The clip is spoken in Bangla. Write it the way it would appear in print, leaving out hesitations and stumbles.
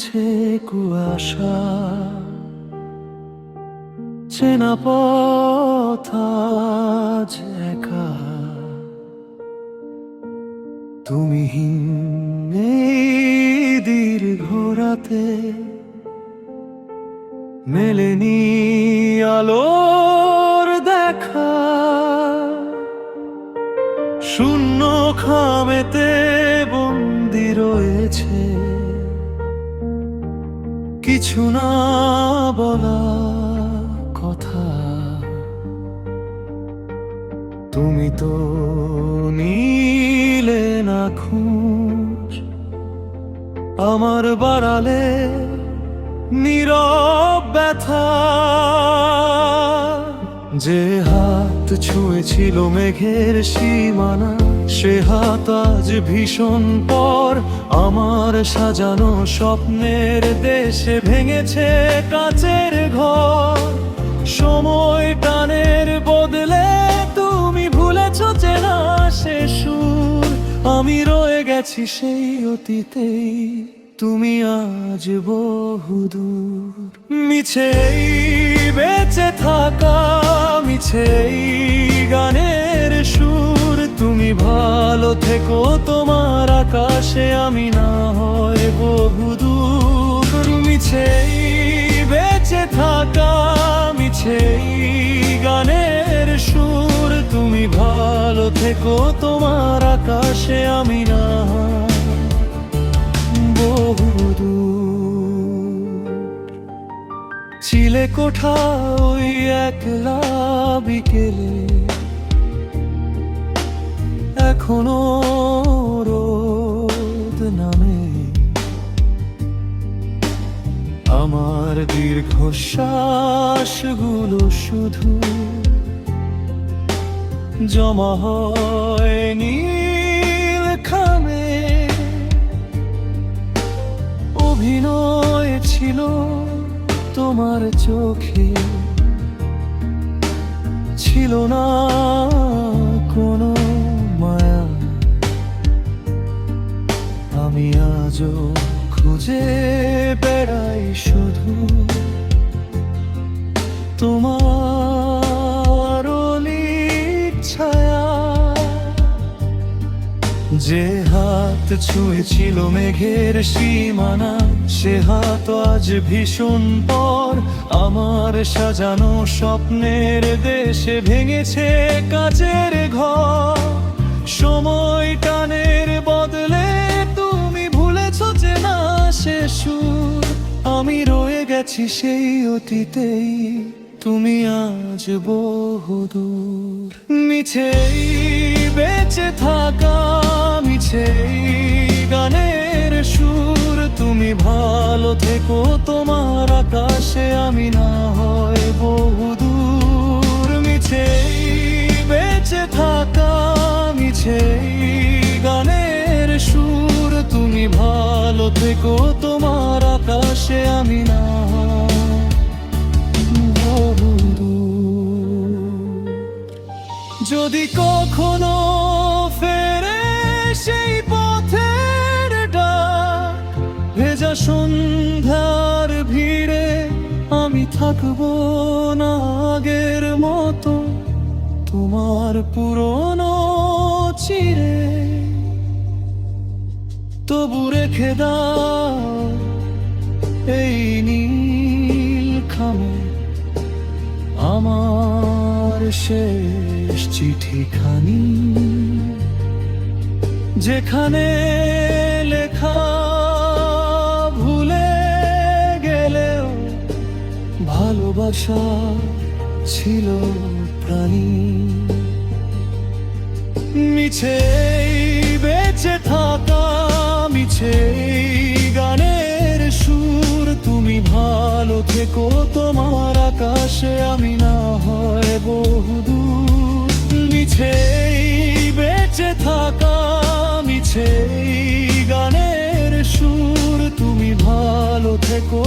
আছে কুয়াশা, চেনা পথ আজ একা। তুমিহীন এই দীর্ঘ রাতে মেলেনি আলোর দেখা। শূন্য খামেতে বন্দি রয়েছে কিছু না বলা কথা। তুমি তো নিলে না খোঁজ, আমার বাড়ালে নীরব ব্যথা। যে হাত ছুঁয়েছিল মেঘের সীমানা, সে হাত আজ ভীষণ পর আমার সাজানো স্বপ্নের দেশে ভেঙেছে কাচের ঘর। সময় টানের বদলে তুমি ভুলেছ চেনা সে সুর। আমি রয়ে গেছি সেই অতীতেই, তুমি আজ বহুদূর। মিছেই বেঁচে থাকা, মিছেই গানের সুর। তুমি ভালো থেকো তোমার আকাশে, আমি না হয় বহুদূর। মিছেই বেঁচে থাকা, মিছেই গানের সুর। তুমি ভালো থেকো তোমার আকাশে, আমি না হয় বহুদূর। চিলে কোঠা ওই একলা বিকেলে, এখনো রোদ নামে। আমার দীর্ঘশ্বাসগুলো শুধু জমা হয় নীল খামে। অভিনয় ছিল তোমার চোখে, ছিল না কোনো মায়া। আমি আজও খুঁজে বেড়াই শুধু তোমার অলিক ছায়া। যে হাত ছুঁয়েছিল মেঘের সীমানা, সে হাত আজ ভীষণ পর আমার সাজানো স্বপ্নের দেশে ভেঙেছে কাচের ঘর। সময় টানের বদলে তুমি ভুলেছ চেনা সে সুর। আমি রয়ে গেছি সেই অতীতেই, তুমি আজ বহুদূর। মিছেই বেঁচে থাকা, মিছেই গানের সুর। তুমি ভালো থেকো তোমার আকাশে, আমি না হয় বহুদূর। মিছেই বেঁচে থাকা, মিছেই গানের সুর। তুমি ভালো থেকো তোমার আকাশে, আমি না হয় বহুদূর। যদি কখনো ফেরে সেই পথের ডাক, ভেজা সন্ধ্যার ভিড়ে আমি থাকবো না আগের মতো তোমার পুরনো চিরে। তবু রেখে দাও এই নীল খামে আমার শেষ চিঠিখানি, যেখানে লেখা ভুলে গেলেও ভালোবাসা ছিল প্রাণী। মিছেই বেঁচে থাকা, মিছেই গানের সুর। তুমি ভালো থেকো তোমার আকাশে, আমি না হয় বহুদূর। মিছেই বেঁচে থাকা, মিছেই গানের সুর। তুমি ভালো থেকো